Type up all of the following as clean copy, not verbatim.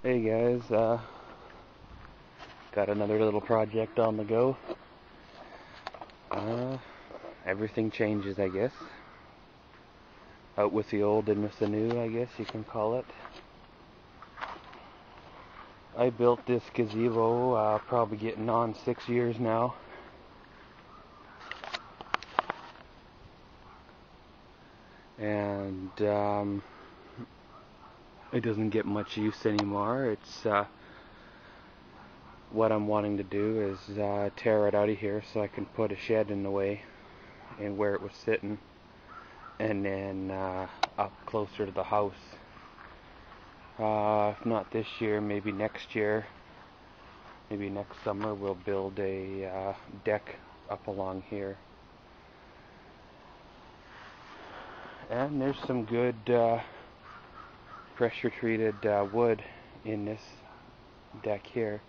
Hey guys, got another little project on the go. Everything changes, I guess. Out with the old, in with the new, I guess you can call it. I built this gazebo, probably getting on 6 years now. And it doesn't get much use anymore. It's what I'm wanting to do is tear it out of here so I can put a shed in the way and where it was sitting, and then up closer to the house. If not this year, maybe next year, maybe next summer, we'll build a deck up along here. And there's some good pressure treated wood in this deck here,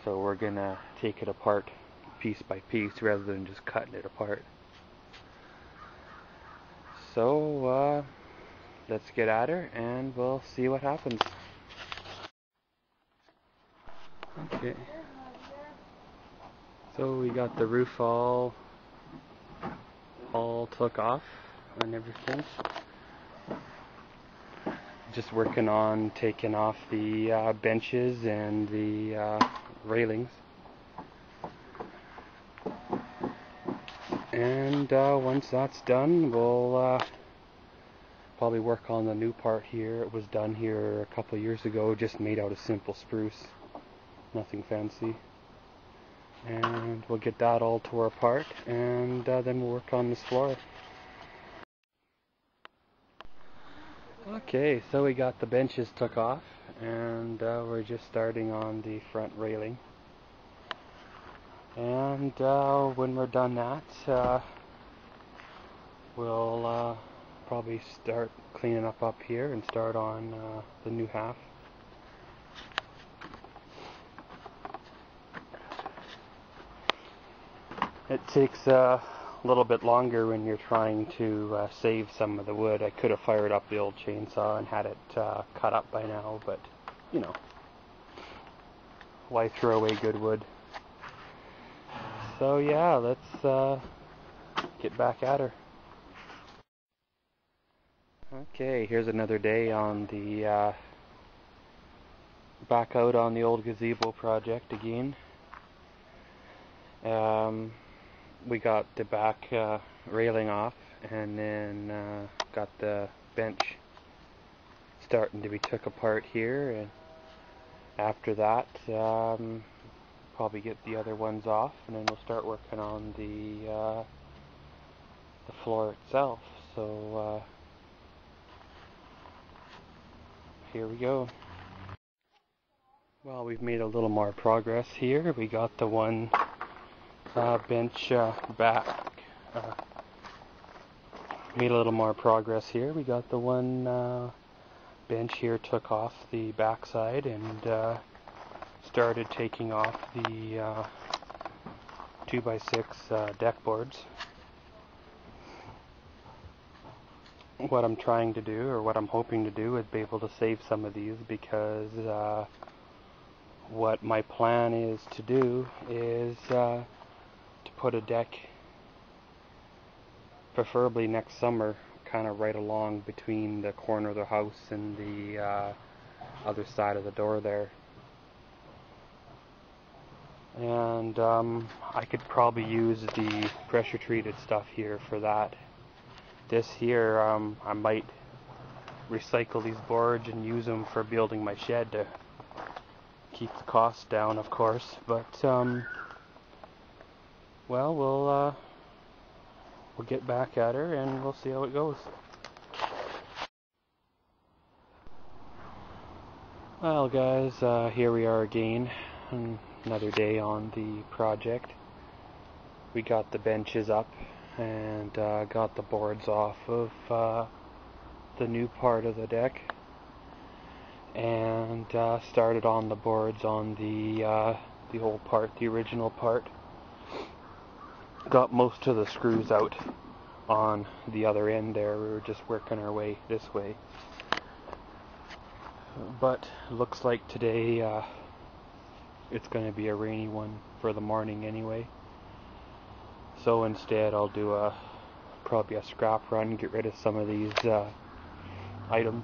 so we're gonna take it apart piece by piece rather than just cutting it apart. So let's get at her and we'll see what happens. Okay, so we got the roof all took off and everything. Just working on taking off the benches and the railings. And once that's done, we'll probably work on the new part here. It was done here a couple of years ago, just made out of simple spruce, nothing fancy. And we'll get that all tore apart, and then we'll work on this floor. Okay, so we got the benches took off, and we're just starting on the front railing. And when we're done that, we'll probably start cleaning up here and start on the new half. It takes a little bit longer when you're trying to save some of the wood. I could have fired up the old chainsaw and had it cut up by now, but you know, why throw away good wood? So yeah, let's get back at her. Okay, here's another day on the back out on the old gazebo project again. We got the back railing off, and then got the bench starting to be took apart here, and after that probably get the other ones off, and then we'll start working on the floor itself. So here we go. Well, we've made a little more progress here. We got the one bench back. Made a little more progress here. We got the one bench here took off the backside, and started taking off the 2x6 deck boards. What I'm trying to do, or what I'm hoping to do, is be able to save some of these, because what my plan is to do is to put a deck, preferably next summer, kind of right along between the corner of the house and the other side of the door there. And I could probably use the pressure treated stuff here for that. This here, I might recycle these boards and use them for building my shed to keep the costs down, of course. But well, we'll get back at her and we'll see how it goes. Well guys, here we are again, another day on the project. We got the benches up and got the boards off of the new part of the deck, and started on the boards on the old part, the original part. Got most of the screws out on the other end there. We were just working our way this way. but looks like today it's going to be a rainy one for the morning anyway. So instead I'll do probably a scrap run, get rid of some of these items.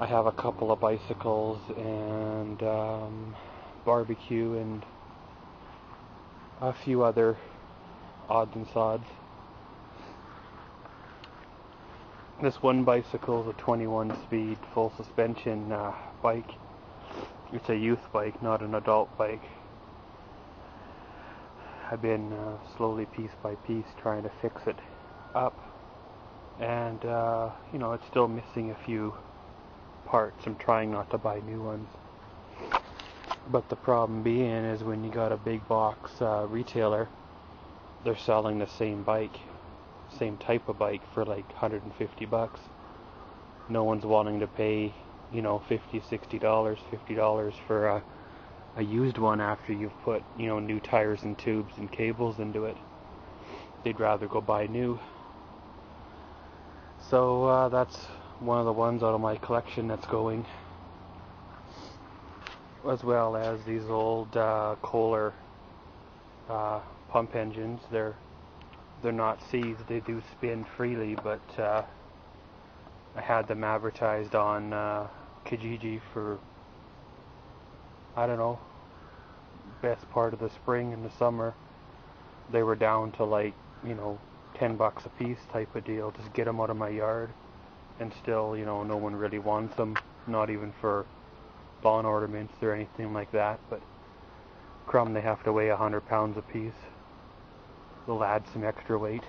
I have a couple of bicycles and barbecue and a few other odds and sods. This one bicycle is a 21 speed full suspension bike. It's a youth bike, not an adult bike. I've been slowly, piece by piece, trying to fix it up, and you know, it's still missing a few parts. I'm trying not to buy new ones, but the problem being is when you got a big box retailer, they're selling the same bike, same type of bike for like $150. No one's wanting to pay, you know, $50, $60, $50 for a used one after you've put, you know, new tires and tubes and cables into it. They'd rather go buy new. So that's one of the ones out of my collection that's going, as well as these old Kohler pump engines. They're not seized, they do spin freely, but I had them advertised on Kijiji for, I don't know, best part of the spring and the summer. They were down to like, you know, $10 a piece type of deal. Just get them out of my yard, and still, you know, no one really wants them, not even for lawn ornaments or anything like that. But crumb, they have to weigh 100 pounds a piece. They'll add some extra weight.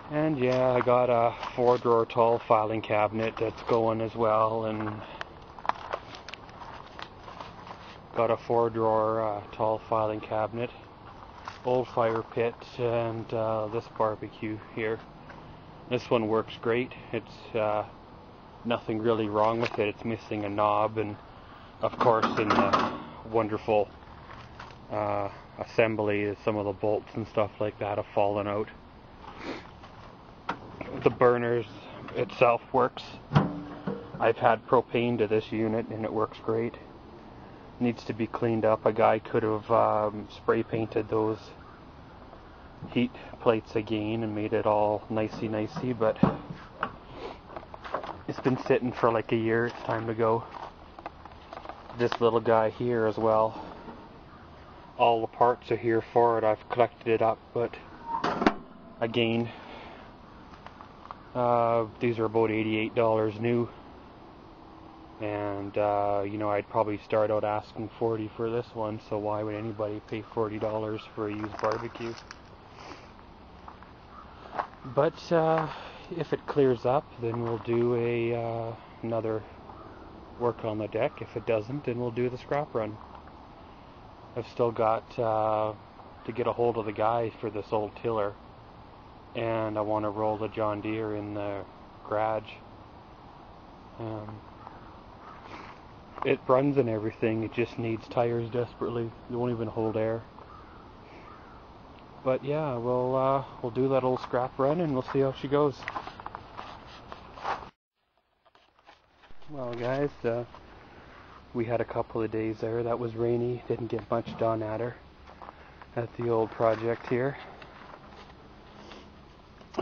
And yeah, I got a 4-drawer tall filing cabinet that's going as well, and got a 4-drawer tall filing cabinet, old fire pit, and this barbecue here. This one works great. It's nothing really wrong with it. It's missing a knob, and of course in the wonderful assembly, some of the bolts and stuff like that have fallen out. The burners itself works. I've had propane to this unit and it works great. Needs to be cleaned up. A guy could have spray painted those heat plates again and made it all nicey, but it's been sitting for like a year. It's time to go. This little guy here as well, all the parts are here for it. I've collected it up, but again, these are about $88 new, and you know, I'd probably start out asking $40 for this one, so why would anybody pay $40 for a used barbecue? But if it clears up, then we'll do another work on the deck. If it doesn't, then we'll do the scrap run. I've still got to get a hold of the guy for this old tiller, and I want to roll the John Deere in the garage. It runs and everything, it just needs tires desperately. It won't even hold air. But yeah, we'll do that old scrap run and we'll see how she goes. Well guys, we had a couple of days there that was rainy, didn't get much done at her, at the old project here.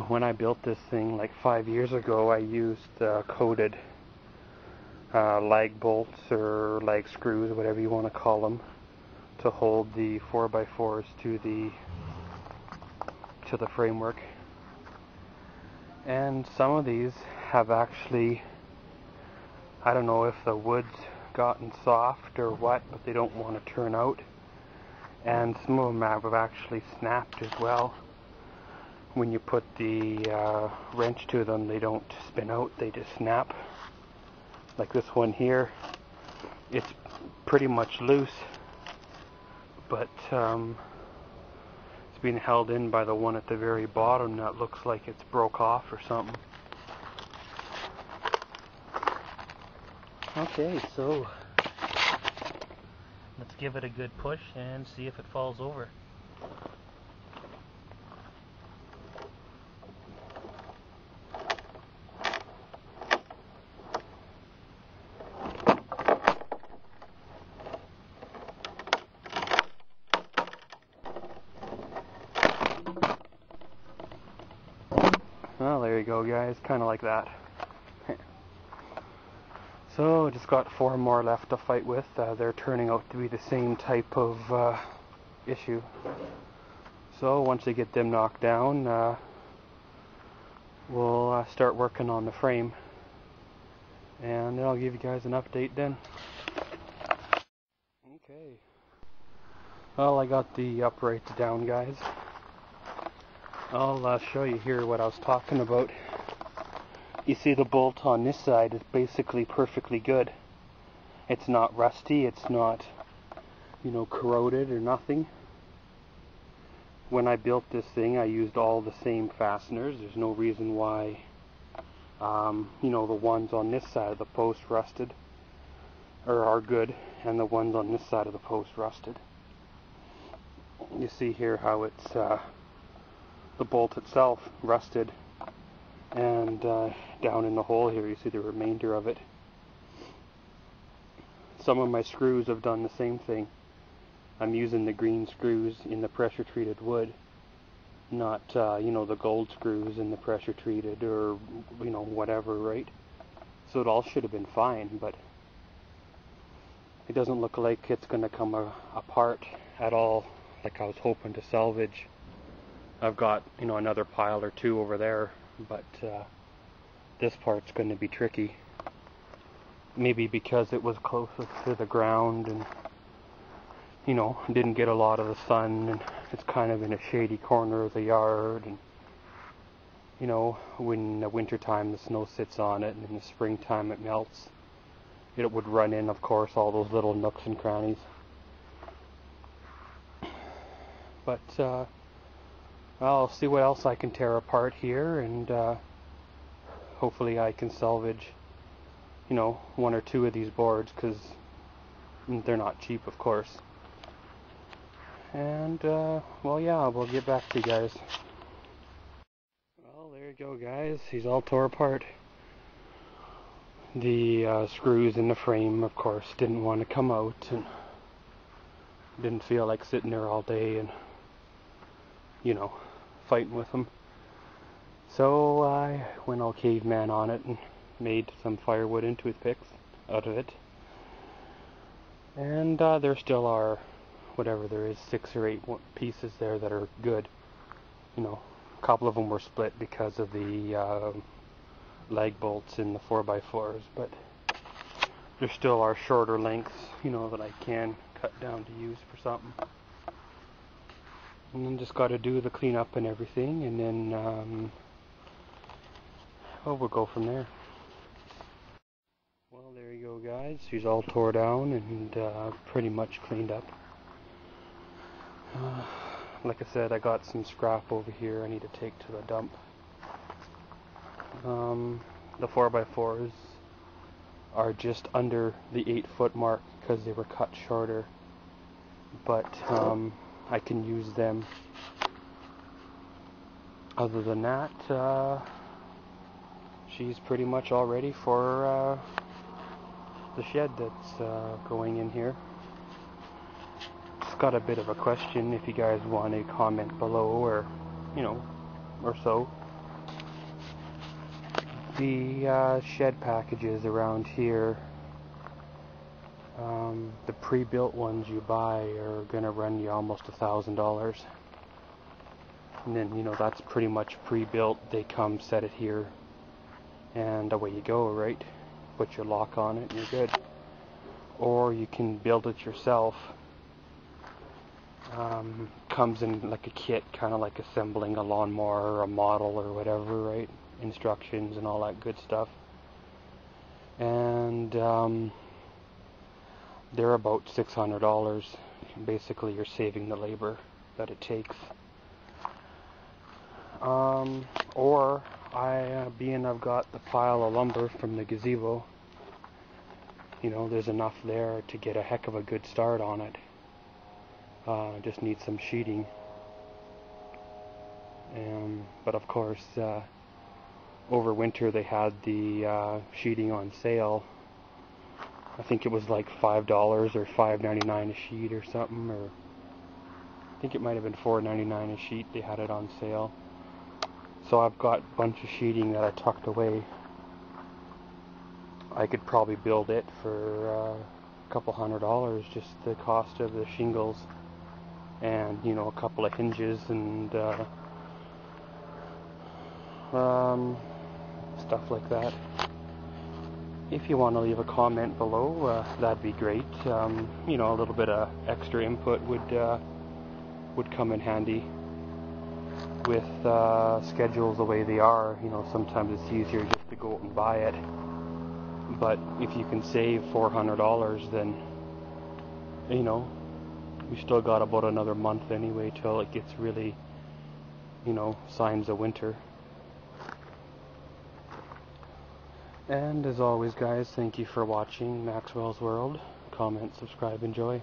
When I built this thing like 5 years ago, I used coated lag bolts or lag screws, whatever you want to call them, to hold the 4x4s to the framework. And some of these have actually, I don't know if the wood's gotten soft or what, but they don't want to turn out. And some of them have actually snapped as well. When you put the wrench to them, they don't spin out, they just snap. Like this one here, it's pretty much loose, but it's being held in by the one at the very bottom that looks like it's broke off or something. Okay, so let's give it a good push and see if it falls over. you go, guys, kind of like that. So just got 4 more left to fight with. They're turning out to be the same type of issue. So once they get them knocked down, we'll start working on the frame, and then I'll give you guys an update then. Okay. Well, I got the uprights down, guys. I'll show you here what I was talking about. You see the bolt on this side is basically perfectly good. It's not rusty, it's not, corroded or nothing. When I built this thing, I used all the same fasteners. There's no reason why, the ones on this side of the post rusted, or are good, and the ones on this side of the post rusted. You see here how it's, the bolt itself rusted, and down in the hole here you see the remainder of it. Some of my screws have done the same thing. I'm using the green screws in the pressure treated wood, not the gold screws in the pressure treated, or whatever, right? So it all should have been fine, but it doesn't look like it's going to come apart at all like I was hoping to salvage. I've got another pile or two over there, but this part's going to be tricky. Maybe because it was closest to the ground and didn't get a lot of the sun, and it's kind of in a shady corner of the yard, and when in the winter time the snow sits on it and in the springtime it melts, it would run in, of course, all those little nooks and crannies. But I'll see what else I can tear apart here, and hopefully I can salvage 1 or 2 of these boards, because they're not cheap, of course. And well, yeah, we'll get back to you guys. Well, there you go, guys. He's all tore apart. The screws in the frame, of course, didn't want to come out, and didn't feel like sitting there all day and fighting with them. So I went all caveman on it and made some firewood and toothpicks out of it. And there still are, whatever there is, 6 or 8 pieces there that are good. A couple of them were split because of the lag bolts in the 4x4s, but there still are shorter lengths, that I can cut down to use for something. And then just got to do the cleanup and everything, and then we'll go from there. Well, there you go, guys. She's all tore down and pretty much cleaned up. Like I said, I got some scrap over here I need to take to the dump. The 4x4s are just under the 8-foot mark because they were cut shorter, but I can use them. Other than that, she's pretty much all ready for the shed that's going in here. Got a bit of a question, if you guys want to comment below, or or so. The shed packages around here, the pre-built ones you buy are gonna run you almost $1,000, and then that's pretty much pre-built. They come, set it here, and away you go, right? Put your lock on it and you're good. Or you can build it yourself. Comes in like a kit, kind of like assembling a lawnmower or a model or whatever, right? Instructions and all that good stuff. And they're about $600. Basically, you're saving the labor that it takes. Or being I've got the pile of lumber from the gazebo, there's enough there to get a heck of a good start on it. Just need some sheeting. But of course, over winter they had the sheeting on sale. I think it was like $5 or $5.99 a sheet or something, or I think it might have been $4.99 a sheet. They had it on sale. So I've got a bunch of sheeting that I tucked away. I could probably build it for a couple $100, just the cost of the shingles and, you know, a couple of hinges and stuff like that. If you want to leave a comment below, that'd be great. You know, a little bit of extra input would come in handy with schedules the way they are. You know, sometimes it's easier just to go out and buy it. But if you can save $400, then, you know, we still got about another month anyway till it gets really, you know, signs of winter. And as always, guys, thank you for watching Maxwell's World. Comment, subscribe, enjoy.